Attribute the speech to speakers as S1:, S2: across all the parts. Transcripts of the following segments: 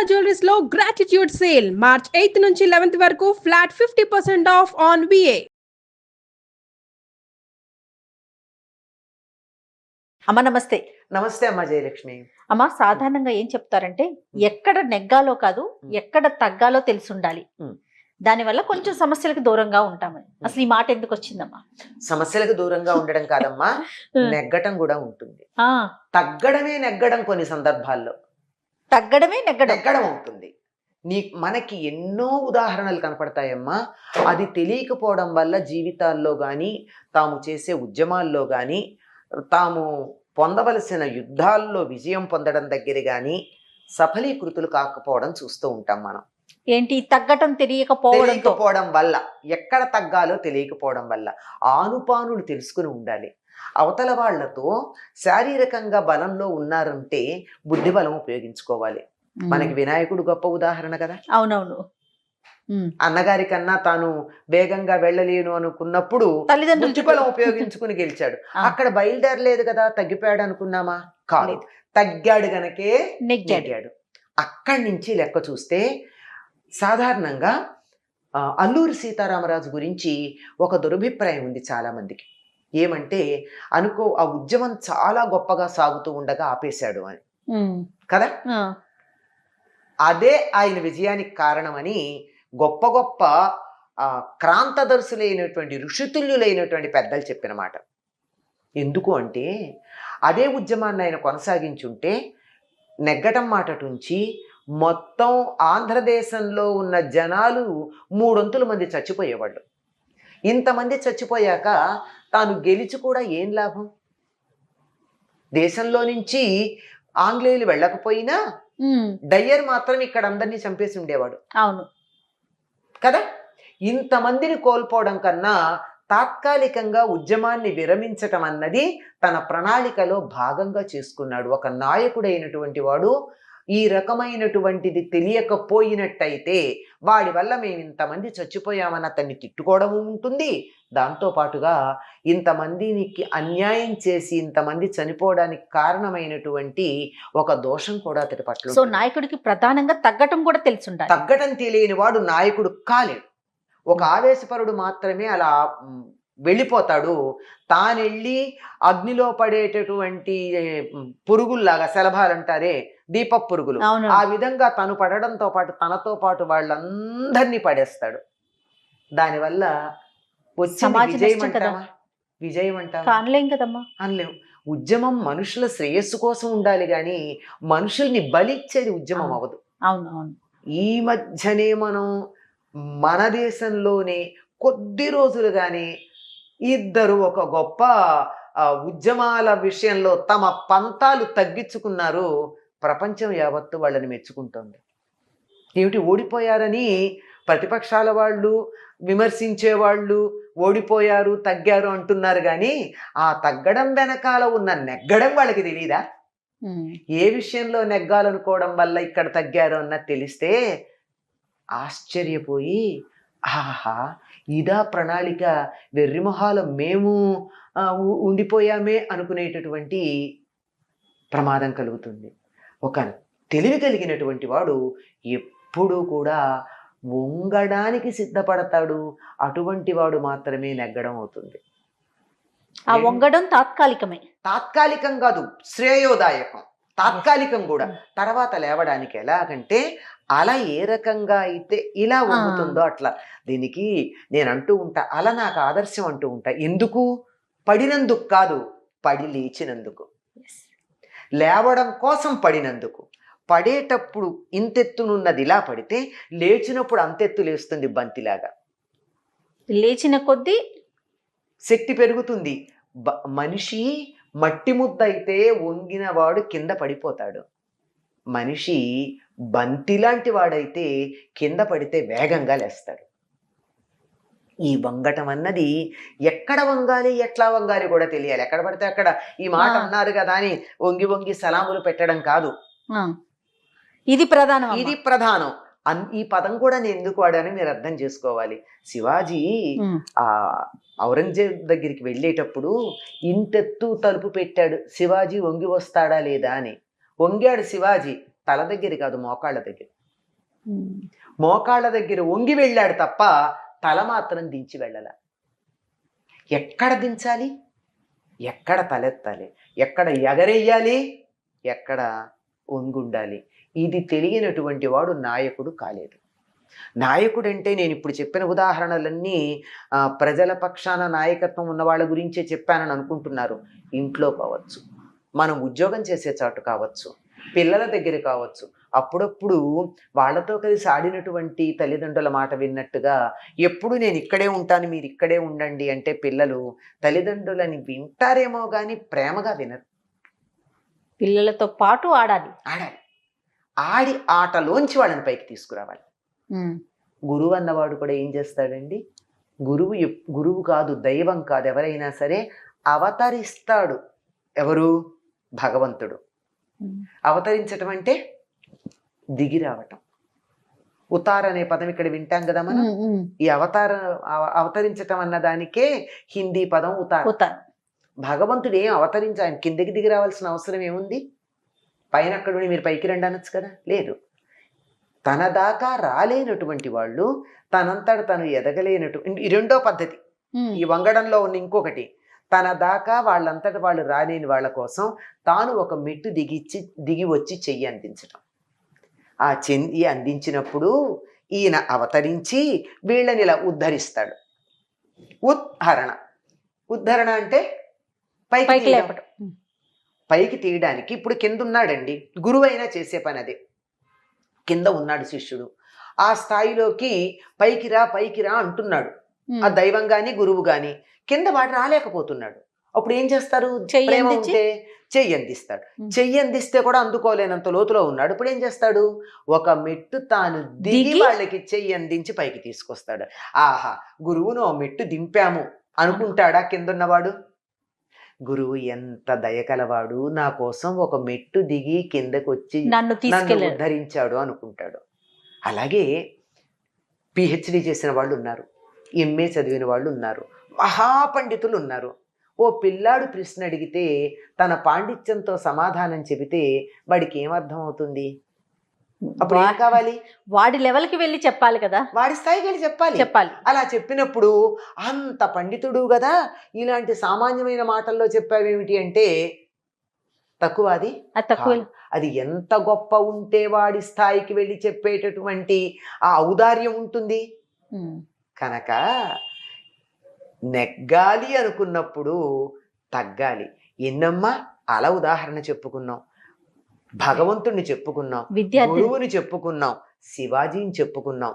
S1: Jewelleries లో gratitude sale March 8 నుంచి 11 వరకు ఫ్లాట్ 50% ఆఫ్ ఆన్ విఏ.
S2: అమ్మ నమస్తే.
S3: నమస్తే అమ్మ జయలక్ష్మి.
S2: అమ్మ సాధారణంగా ఏం చెప్తారంటే ఎక్కడ నెగ్గాలో కాదు ఎక్కడ తగ్గాలో తెలిసి ఉండాలి. దానివల్ల కొంచెం సమస్యలకు దూరంగా ఉంటామని. అసలు ఈ మాట ఎందుకు వచ్చిందమ్మా?
S3: సమస్యలకు దూరంగా ఉండడం కాదమ్మా, నెగ్గటం కూడా ఉంటుంది. తగ్గడమే నెగ్గడం కొన్ని సందర్భాల్లో.
S2: తగ్గడమే
S3: నెగ్గడం ఉంటుంది. మనకి ఎన్నో ఉదాహరణలు కనపడతాయమ్మా. అది తెలియకపోవడం వల్ల జీవితాల్లో కానీ, తాము చేసే ఉద్యమాల్లో కానీ, తాము పొందవలసిన యుద్ధాల్లో విజయం పొందడం దగ్గర కానీ సఫలీకృతులు కాకపోవడం చూస్తూ ఉంటాం మనం.
S2: ఏంటి తగ్గటం తెలియకపోవడం
S3: వల్ల, ఎక్కడ తగ్గాలో తెలియకపోవడం వల్ల ఆనుపానులు తెలుసుకుని ఉండాలి. అవతల వాళ్లతో శారీరకంగా బలంలో ఉన్నారంటే బుద్ధి బలం ఉపయోగించుకోవాలి. మనకి వినాయకుడు గొప్ప ఉదాహరణ కదా.
S2: అవునవును.
S3: అన్నగారి కన్నా తాను వేగంగా వెళ్ళలేను అనుకున్నప్పుడు బుద్ధి బలం ఉపయోగించుకుని గెలిచాడు. అక్కడ బయలుదేరలేదు కదా, తగ్గిపోయాడు అనుకున్నామా? కాదు, తగ్గాడు గనకే నెగ్గాడు. అక్కడి నుంచి లెక్క చూస్తే సాధారణంగా అల్లూరి సీతారామరాజు గురించి ఒక దురభిప్రాయం ఉంది చాలా మందికి. ఏమంటే ఆ ఉద్యమం చాలా గొప్పగా సాగుతూ ఉండగా ఆపేశాడు అని కదా. అదే ఆయన విజయానికి కారణమని గొప్ప గొప్ప క్రాంతదర్శులైనటువంటి ఋషితుల్యులైనటువంటి పెద్దలు చెప్పిన మాట. ఎందుకు అంటే అదే ఉద్యమాన్ని ఆయన కొనసాగించుంటే నెగ్గటం మాటటుంచి మొత్తం ఆంధ్రదేశంలో ఉన్న జనాలు 300 మంది చచ్చిపోయేవాళ్ళు. ఇంతమంది చచ్చిపోయాక తాను గెలిచి కూడా ఏం లాభం? దేశంలో నుంచి ఆంగ్లేయులు వెళ్ళకపోయినా డయ్యర్ మాత్రం ఇక్కడ అందరినీ చంపేసి ఉండేవాడు.
S2: అవును
S3: కదా. ఇంతమందిని కోల్పోవడం కన్నా తాత్కాలికంగా ఉద్యమాన్ని విరమించటం అన్నది తన ప్రణాళికలో భాగంగా చేసుకున్నాడు. ఒక నాయకుడైనటువంటి వాడు ఈ రకమైనటువంటిది తెలియకపోయినట్టయితే వాడి వల్ల మేము ఇంతమంది చచ్చిపోయామని అతన్ని తిట్టుకోవడం ఉంటుంది. దాంతోపాటుగా ఇంతమందికి అన్యాయం చేసి ఇంతమంది చనిపోవడానికి కారణమైనటువంటి ఒక దోషం కూడా అతడి పట్ల.
S2: సో నాయకుడికి ప్రధానంగా తగ్గటం కూడా తెలిసి ఉండాలి.
S3: తగ్గటం తెలియని వాడు నాయకుడు కాలేడు. ఒక ఆవేశపరుడు మాత్రమే అలా వెళ్ళిపోతాడు. తానెళ్ళి అగ్నిలో పడేటటువంటి పురుగుల్లాగా, శలభాలంటారే దీప పురుగులు, ఆ విధంగా తను పడడంతో పాటు తనతో పాటు వాళ్ళందరినీ పడేస్తాడు. దానివల్ల విజయం అంటామా? అనలేము. ఉద్యమం మనుషుల శ్రేయస్సు కోసం ఉండాలి కానీ మనుషుల్ని బలిచ్చేది ఉద్యమం అవ్వదు.
S2: అవునవును.
S3: ఈ మధ్యనే మనం మన దేశంలోనే కొద్ది రోజులుగానే ఇద్దరు ఒక గొప్ప ఉద్యమాల విషయంలో తమ పంతాలు తగ్గించుకున్నారు. ప్రపంచం యావత్తు వాళ్ళని మెచ్చుకుంటుంది. ఏమిటి, ఓడిపోయారని ప్రతిపక్షాల వాళ్ళు, విమర్శించేవాళ్ళు ఓడిపోయారు, తగ్గారు అంటున్నారు కానీ ఆ తగ్గడం వెనకాల ఉన్న నెగ్గడం వాళ్ళకి తెలియదా? ఏ విషయంలో నెగ్గాలనుకోవడం వల్ల ఇక్కడ తగ్గారు అన్నది తెలిస్తే ఆశ్చర్యపోయి, ఆహా ఇదా ప్రణాళిక, వెర్రిమొహాలం మేము ఉండిపోయామే అనుకునేటటువంటి ప్రమాదం కలుగుతుంది. ఒక తెలివి కలిగినటువంటి వాడు ఎప్పుడూ కూడా వంగడానికి సిద్ధపడతాడు. అటువంటి వాడు మాత్రమే నెగ్గడం అవుతుంది.
S2: ఆ వంగడం
S3: తాత్కాలికం కాదు, శ్రేయోదాయకం. తాత్కాలికం కూడా. తర్వాత లేవడానికి ఎలాగంటే అలా ఏ రకంగా అయితే ఇలా వంగుతుందో అట్లా. దీనికి నేను అంటూ ఉంటా, అలా నాకు ఆదర్శం అంటూ ఉంటా. ఎందుకు? పడినందుకు కాదు, పడి లేచినందుకు. లేవడం కోసం పడినందుకు. పడేటప్పుడు ఇంతెత్తునున్నది ఇలా పడితే లేచినప్పుడు అంతెత్తు లేస్తుంది బంతిలాగా.
S2: లేచిన కొద్దీ
S3: శక్తి పెరుగుతుంది. మనిషి మట్టి ముద్ద అయితే వంగినవాడు కింద పడిపోతాడు. మనిషి బంతిలాంటి వాడైతే కింద పడితే వేగంగా లేస్తాడు. ఈ వంగటం అన్నది ఎక్కడ వంగాలి, ఎట్లా వంగాలి కూడా తెలియాలి. ఎక్కడ పడితే అక్కడ ఈ మాట అన్నారు కదా అని వంగి వంగి సలాములు పెట్టడం కాదు.
S2: ఇది
S3: ప్రధానం. ఈ పదం కూడా నేను ఎందుకు వాడానో మీరు అర్థం చేసుకోవాలి. శివాజీ ఔరంగజేబ్ దగ్గరికి వెళ్ళేటప్పుడు ఇంతెత్తు తలుపు పెట్టాడు. శివాజీ వంగి వస్తాడా లేదా అని. వంగాడు శివాజీ, తల దగ్గర కాదు, మోకాళ్ళ దగ్గర. మోకాళ్ళ దగ్గర వంగి వెళ్ళాడు తప్ప తల మాత్రం దించి వెళ్ళాల. ఎక్కడ దించాలి, ఎక్కడ తలెత్తాలి, ఎక్కడ ఎగరెయ్యాలి, ఎక్కడ వంగుండాలి, ఇది తెలియనటువంటి వాడు నాయకుడు కాలేదు. నాయకుడు అంటే నేను ఇప్పుడు చెప్పిన ఉదాహరణలన్నీ ప్రజల పక్షాన నాయకత్వం ఉన్న వాళ్ళ గురించే చెప్పానని అనుకుంటున్నారు. ఇంట్లో కావచ్చు, మనం ఉద్యోగం చేసే చోటు కావచ్చు, పిల్లల దగ్గర కావచ్చు, అప్పుడప్పుడు వాళ్ళతో కలిసి ఆడినటువంటి తల్లిదండ్రుల మాట విన్నట్టుగా ఎప్పుడు నేను ఇక్కడే ఉంటాను మీరు ఇక్కడే ఉండండి అంటే పిల్లలు తల్లిదండ్రులని వింటారేమో కానీ ప్రేమగా వినరు.
S2: పిల్లలతో పాటు ఆడాలి.
S3: ఆడి ఆటలోంచి వాళ్ళని పైకి తీసుకురావాలి. గురువు అన్నవాడు కూడా ఏం చేస్తాడండి, గురువు కాదు, దైవం కాదు, ఎవరైనా సరే అవతరిస్తాడు. ఎవరు? భగవంతుడు. అవతరించటం అంటే దిగి రావటం. ఉతార్ అనే పదం ఇక్కడ వింటాం కదా మనం. ఈ అవతరించటం అన్న దానికే హిందీ పదం ఉతార్. భగవంతుడు ఏం ఆయన కిందకి దిగి రావాల్సిన అవసరం ఏముంది? పైన అక్కడ మీరు పైకి రండి అనొచ్చు కదా, లేదు. తన దాకా రాలేనటువంటి వాళ్ళు, తనంతట తను ఎదగలేనటువంటి, ఈ రెండో పద్ధతి. ఈ వంగడంలో ఉన్న ఇంకొకటి, తన దాకా వాళ్ళంతట వాళ్ళు రాలేని వాళ్ళ కోసం తాను ఒక మెట్టు దిగి వచ్చి చెయ్యి అందించటం. ఆ చెయ్యి అందించినప్పుడు ఈయన అవతరించి వీళ్ళని ఇలా ఉద్ధరిస్తాడు. ఉద్ధరణ అంటే పైకి లేపటం. పైకి తీయడానికి ఇప్పుడు కింద ఉన్నాడండి, గురువు అయినా చేసే పని అదే. కింద ఉన్నాడు శిష్యుడు, ఆ స్థాయిలోకి పైకి రా అంటున్నాడు ఆ దైవం గాని గురువు గాని. కింద వాడు రాలేకపోతున్నాడు. అప్పుడు ఏం చేస్తారు? ప్రేమ ఉంటే చెయ్యి అందిస్తాడు. చెయ్యి అందిస్తే కూడా అందుకోలేనంత లోతులో ఉన్నాడు. ఇప్పుడు ఏం చేస్తాడు? ఒక మెట్టు తాను దిగి వాళ్ళకి చెయ్యి అందించి పైకి తీసుకొస్తాడు. ఆహా, గురువును మెట్టు దింపాము అనుకుంటాడా కిందున్నవాడు? గురువు ఎంత దయకలవాడు, నా కోసం ఒక మెట్టు దిగి కిందకు వచ్చి నన్ను ఉద్ధరించాడు అనుకుంటాడు. అలాగే పిహెచ్డి చేసిన వాళ్ళు ఉన్నారు, ఎంఏ చదివిన వాళ్ళు ఉన్నారు, మహాపండితులు ఉన్నారు. ఓ పిల్లాడు ప్రశ్న అడిగితే తన పాండిత్యంతో సమాధానం చెబితే వాడికి ఏమర్థం అవుతుంది? అప్పుడు ఏం కావాలి?
S2: వాడి లెవెల్కి వెళ్ళి చెప్పాలి కదా,
S3: వాడి స్థాయికి వెళ్ళి చెప్పాలి. అలా చెప్పినప్పుడు అంత పండితుడు కదా, ఇలాంటి సామాన్యమైన మాటల్లో చెప్పావేమిటి అంటే తక్కువ. అది ఎంత గొప్ప ఉంటే వాడి స్థాయికి వెళ్ళి చెప్పేటటువంటి ఆ ఔదార్యం ఉంటుంది. కనుక నెగ్గాలి అనుకున్నప్పుడు తగ్గాలి. ఎన్నమ్మా అలా ఉదాహరణ చెప్పుకున్నాం, భగవంతుణ్ణి చెప్పుకున్నాం, గురువుని చెప్పుకున్నాం, శివాజీని చెప్పుకున్నాం.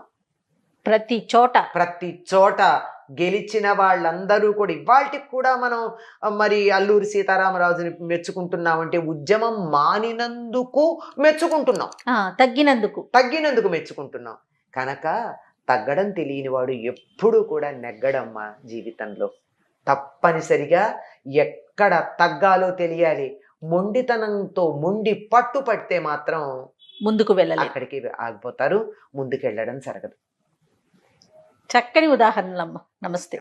S2: ప్రతి చోట
S3: గెలిచిన వాళ్ళందరూ కూడా ఇవాళకి కూడా మనం మరి అల్లూరి సీతారామరాజుని మెచ్చుకుంటున్నామంటే ఉద్యమం మానినందుకు మెచ్చుకుంటున్నాం, తగ్గినందుకు మెచ్చుకుంటున్నాం. కనుక తగ్గడం తెలియని వాడు ఎప్పుడు కూడా నెగ్గడమ్మా జీవితంలో. తప్పనిసరిగా ఎక్కడ తగ్గాలో తెలియాలి. మొండితనంతో పట్టు పడితే మాత్రం
S2: ముందుకు వెళ్ళాలి,
S3: అక్కడికి ఆగిపోతారు, ముందుకు వెళ్ళడం జరగదు.
S2: చక్కని ఉదాహరణలమ్మ. నమస్తే.